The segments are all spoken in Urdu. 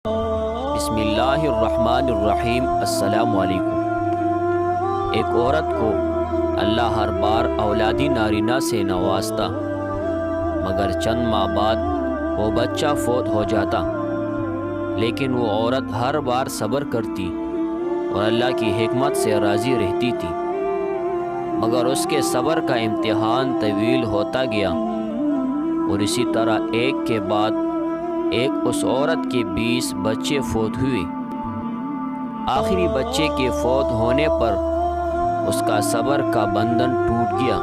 بسم اللہ الرحمن الرحیم۔ السلام علیکم۔ ایک عورت کو اللہ ہر بار اولادی نارینہ سے نوازتا، مگر چند ماہ بعد وہ بچہ فوت ہو جاتا، لیکن وہ عورت ہر بار صبر کرتی اور اللہ کی حکمت سے راضی رہتی تھی، مگر اس کے صبر کا امتحان طویل ہوتا گیا، اور اسی طرح ایک کے بعد ایک اس عورت کے 20 بچے فوت ہوئے۔ آخری بچے کے فوت ہونے پر اس کا صبر کا بندھن ٹوٹ گیا۔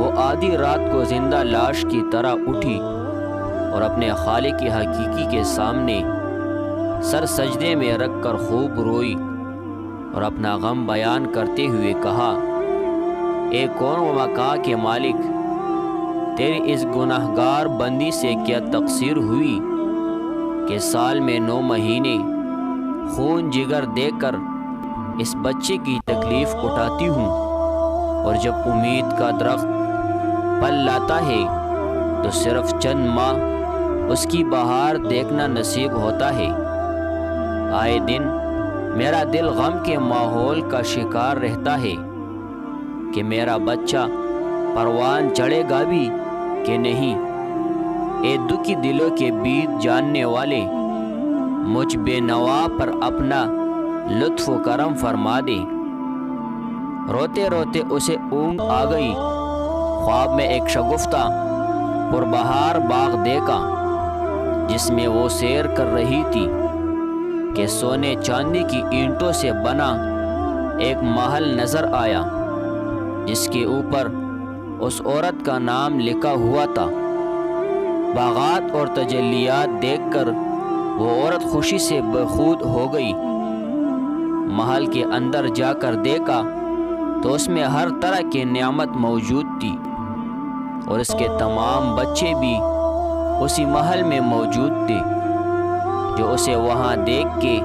وہ آدھی رات کو زندہ لاش کی طرح اٹھی اور اپنے خالق حقیقی کے سامنے سر سجدے میں رکھ کر خوب روئی اور اپنا غم بیان کرتے ہوئے کہا، اے کون و مکاں کے مالک، تیری اس گناہگار بندی سے کیا تقصیر ہوئی کہ سال میں 9 مہینے خون جگر دے کر اس بچے کی تکلیف اٹھاتی ہوں، اور جب امید کا درخت پھل لاتا ہے تو صرف چند ماہ اس کی بہار دیکھنا نصیب ہوتا ہے۔ آئے دن میرا دل غم کے ماحول کا شکار رہتا ہے کہ میرا بچہ پروان چڑھے گا بھی کہ نہیں۔ اے دکھی دلوں کے بیت جاننے والے، مجھ بے نوا پر اپنا لطف و کرم فرما دے۔ روتے روتے اسے اونگ آ گئی، خواب میں ایک شگفتہ پربہار باغ دیکھا جس میں وہ سیر کر رہی تھی کہ سونے چاندی کی اینٹوں سے بنا ایک محل نظر آیا جس کے اوپر اس عورت کا نام لکھا ہوا تھا۔ باغات اور تجلیات دیکھ کر وہ عورت خوشی سے بخود ہو گئی۔ محل کے اندر جا کر دیکھا تو اس میں ہر طرح کی نعمت موجود تھی، اور اس کے تمام بچے بھی اسی محل میں موجود تھے جو اسے وہاں دیکھ کے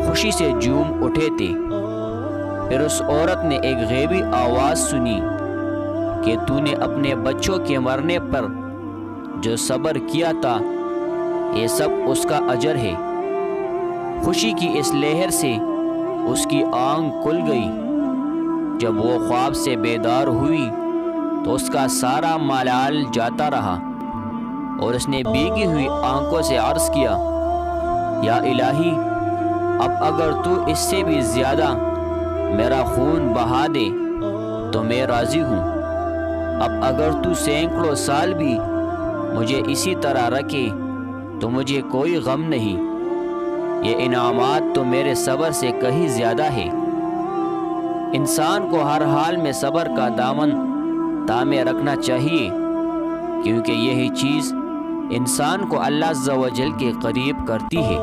خوشی سے جھوم اٹھے تھے۔ پھر اس عورت نے ایک غیبی آواز سنی کہ تو نے اپنے بچوں کے مرنے پر جو صبر کیا تھا، یہ سب اس کا اجر ہے۔ خوشی کی اس لہر سے اس کی آنکھ کھل گئی۔ جب وہ خواب سے بیدار ہوئی تو اس کا سارا ملال جاتا رہا، اور اس نے بھیگی ہوئی آنکھوں سے عرض کیا، یا الہی، اب اگر تو اس سے بھی زیادہ میرا خون بہا دے تو میں راضی ہوں۔ اب اگر تو سینکڑوں سال بھی مجھے اسی طرح رکھے تو مجھے کوئی غم نہیں۔ یہ انعامات تو میرے صبر سے کہیں زیادہ ہے۔ انسان کو ہر حال میں صبر کا دامن تھامے رکھنا چاہیے، کیونکہ یہی چیز انسان کو اللہ عز و جل کے قریب کرتی ہے۔